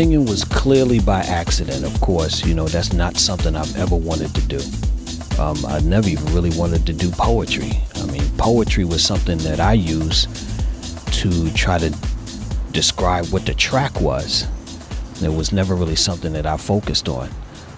singing was clearly by accident, of course. You know, that's not something I've ever wanted to do. I never even really wanted to do poetry. I mean, poetry was something that I used to try to describe what the track was. It was never really something that I focused on.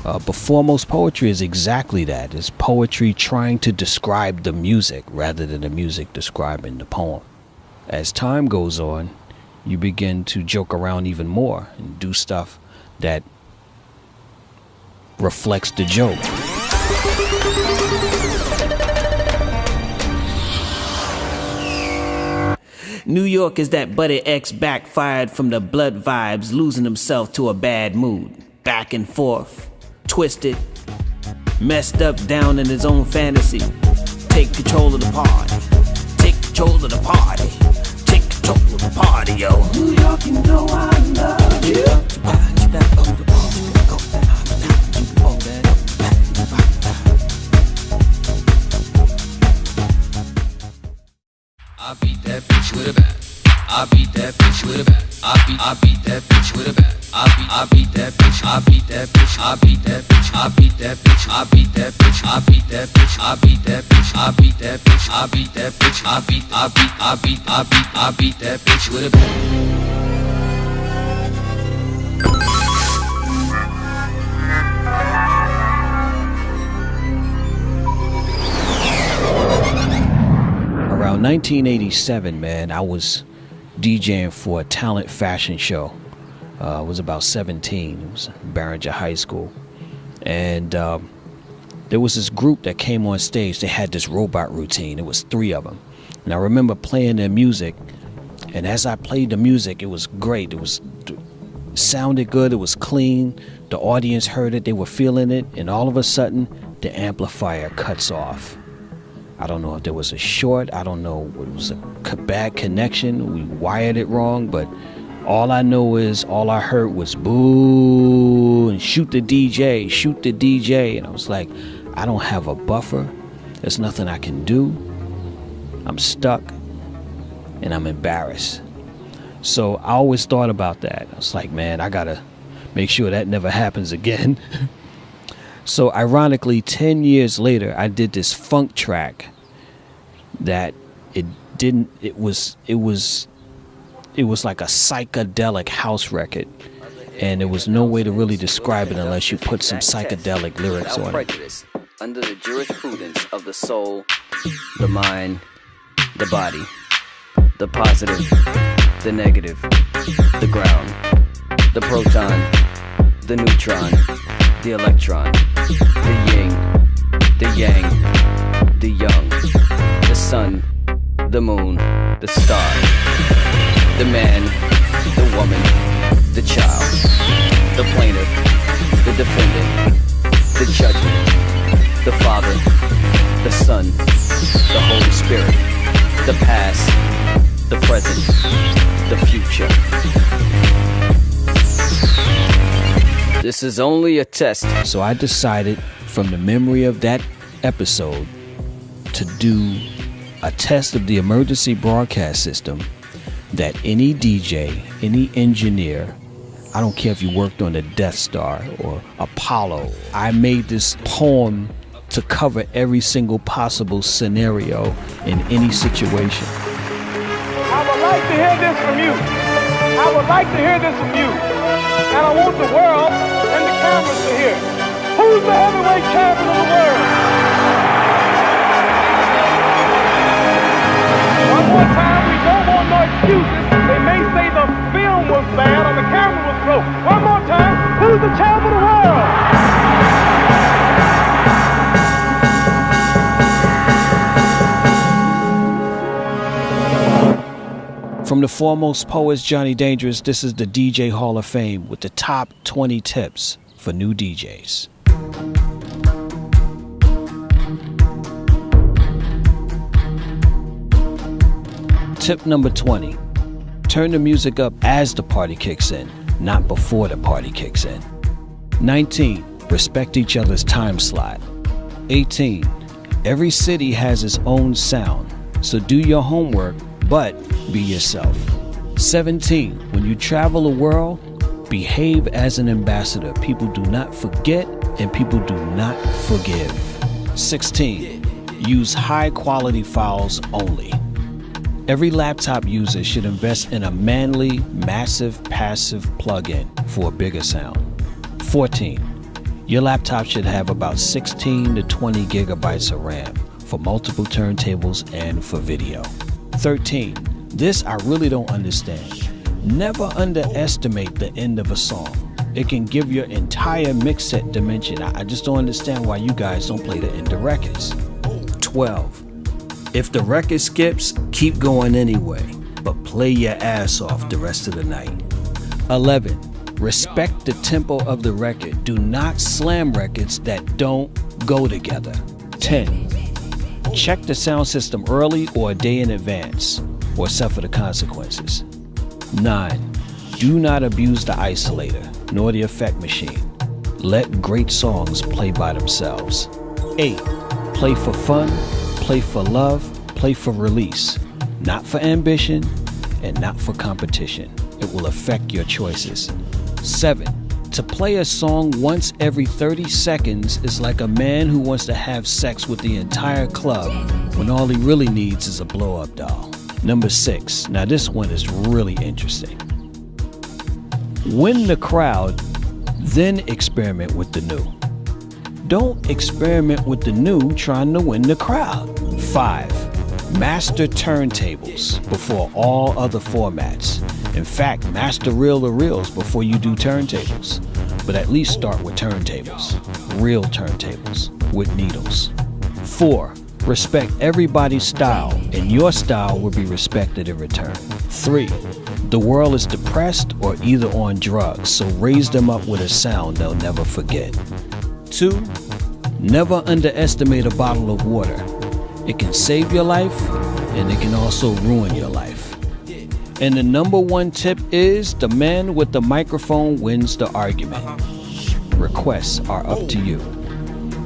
But foremost poetry is exactly that. It's poetry trying to describe the music rather than the music describing the poem. As time goes on, you begin to joke around even more and do stuff that reflects the joke. New York is that buddy X backfired from the blood vibes, losing himself to a bad mood. Back and forth, twisted, messed up down in his own fantasy. Take control of the party. Take control of the party. Take control of the party, yo. New York, you know I love you. I beat that bitch with a bat. I beat that bitch with a bat. I beat that bitch with a bat. I beat that bitch. I beat that bitch. I beat that bitch. I beat that bitch. I beat that bitch. I beat that bitch. I beat that bitch. I beat that bitch. I beat that bitch. I beat that bitch with a bat. Around 1987, man, I was DJing for a talent fashion show. I was about 17. It was Barringer High School. And there was this group that came on stage. They had this robot routine. It was 3 of them. And I remember playing their music. And as I played the music, it was great. It sounded good. It was clean. The audience heard it. They were feeling it. And all of a sudden, the amplifier cuts off. I don't know if there was a short. I don't know. It was a bad connection. We wired it wrong. But all I know is all I heard was boo and shoot the DJ, shoot the DJ. And I was like, I don't have a buffer. There's nothing I can do. I'm stuck and I'm embarrassed. So I always thought about that. I was like, man, I got to make sure that never happens again. So ironically, 10 years later, I did this funk track that it was like a psychedelic house record. And there was no way to really describe it unless you put some psychedelic lyrics on it. Under the jurisprudence of the soul, the mind, the body, the positive, the negative, the ground, the proton, the neutron, the electron, the yin, the yang, the young, the sun, the moon, the star, the man, the woman, the child, the plaintiff, the defendant, the judgment, the Father, the Son, the Holy Spirit, the past, the present, the future. This is only a test. So I decided from the memory of that episode to do a test of the emergency broadcast system that any DJ, any engineer, I don't care if you worked on the Death Star or Apollo, I made this poem to cover every single possible scenario in any situation. I would like to hear this from you. I would like to hear this from you. And I want the world and the cameras to hear. Who's the heavyweight champion of the world? One more time, we don't want no excuses. They may say the film was bad or the camera was broke. One more time, who's the champion of the world? From the foremost poets, Johnny Dangerous, this is the DJ Hall of Fame with the top 20 tips for new DJs. Tip number 20. Turn the music up as the party kicks in, not before the party kicks in. 19. Respect each other's time slot. 18. Every city has its own sound, so do your homework, but be yourself. 17. When you travel the world, Behave as an ambassador. People do not forget and people do not forgive. 16. Use high quality files only. Every laptop user should invest in a manly, massive, passive plug-in for a bigger sound. 14. Your laptop should have about 16 to 20 gigabytes of RAM for multiple turntables and for video. 13. This I really don't understand. Never underestimate the end of a song. It can give your entire mix set dimension. I just don't understand why you guys don't play the end of records. 12. If the record skips, keep going anyway, but play your ass off the rest of the night. 11. Respect the tempo of the record. Do not slam records that don't go together. 10. Check the sound system early or a day in advance, or suffer the consequences. 9. Do not abuse the isolator, nor the effect machine. Let great songs play by themselves. 8. Play for fun, play for love, play for release, not for ambition and not for competition. It will affect your choices. 7. To play a song once every 30 seconds is like a man who wants to have sex with the entire club when all he really needs is a blow-up doll. Number 6. Now this one is really interesting. Win the crowd, then experiment with the new. Don't experiment with the new trying to win the crowd. 5. Master turntables before all other formats. In fact, master reel-to-reels before you do turntables. But at least start with turntables. Real turntables with needles. 4. Respect everybody's style, and your style will be respected in return. 3. The world is depressed or either on drugs, so raise them up with a sound they'll never forget. 2. Never underestimate a bottle of water. It can save your life, and it can also ruin your life. And the number one tip is the man with the microphone wins the argument. Requests are up to you.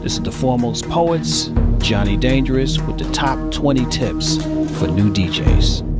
This is the Foremost Poets, Johnny Dangerous, with the top 20 tips for new DJs.